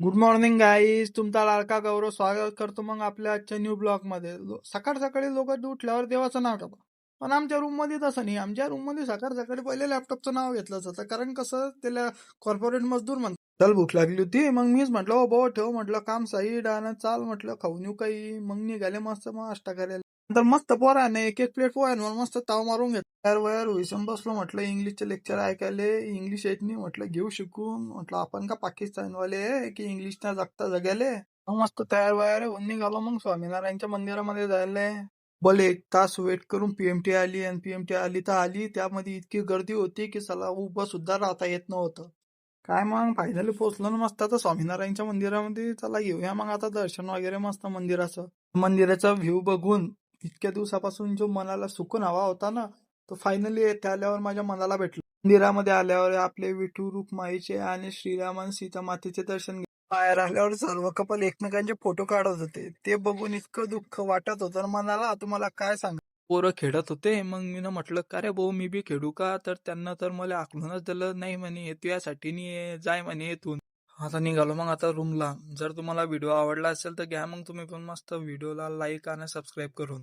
Good morning guys, तुमचा लाडका गौरव स्वागत करतो मग आपल्या आजच्या न्यू ब्लॉग मध्ये. सकाळ सकाळी लोक उठल्यावर देवाचं नाव घेतात, पण आमच्या रूम मध्ये तसं नाही. आमच्या रूम मध्ये सकाळ सकाळी पहिले लॅपटॉपचं नाव घेतलं जातं, कारण कसं त्याला कॉर्पोरेट मजदूर म्हणतात. चल भूक लागली होती, मग मीच म्हटलं हो भाऊ ठेव, म्हटलं काम साईड आणि चाल म्हटलं खाऊन येऊ काही. मग निघाले मस्त मग नाश्ता करायला. नंतर मस्त पोराने एक एक प्लेट पोह्यांवर मस्त ताव मारून घेतला. तयार वयार होईसून बसलो, म्हटलं इंग्लिशचे लेक्चर ऐकायले. इंग्लिश येत नाही, म्हटलं घेऊ शिकून. म्हटलं आपण का पाकिस्तानवाले आहे की इंग्लिश ना जगता जगाले. मग मस्त तयार वयार होऊन निघालो मग स्वामीनारायणच्या मंदिरामध्ये जायला. बोले 1 तास वेट करून पीएमटी आली, आणि पीएमटी आली तर आली, त्यामध्ये इतकी गर्दी होती की चला उभं सुद्धा राहता येत नव्हतं. काय मग फायनली पोहोचलो ना मस्त आता स्वामीनारायणच्या मंदिरामध्ये. चला घेऊया मग आता दर्शन वगैरे मस्त मंदिराचं. मंदिराचा व्ह्यू बघून इतक्या दिवसापासून जो मनाला सुकून हवा होता ना, तो फायनली येथे आल्यावर माझ्या मनाला भेटला. मंदिरामध्ये आल्यावर आपले विठू रुक्माईचे आणि श्रीराम आणि सीता मातेचे दर्शन घेतले. बाहेर आल्यावर सर्व कपल एकमेकांचे फोटो काढत होते. ते बघून इतकं दुःख वाटत होतं ना मनाला, तुम्हाला काय सांग. पोरं खेळत होते, मग मी म्हटलं का रे भाऊ मी बी खेळू का, तर त्यांना तर मला आखलूनच दिलं नाही म्हणे, तू यासाठी नाही जाय म्हणे येथून. आता निघालो मग आता रूमला. जर तुम्हाला व्हिडिओ आवडला असेल तर घ्या मग तुम्ही पण मस्त व्हिडिओला लाईक आणि सबस्क्राईब करून.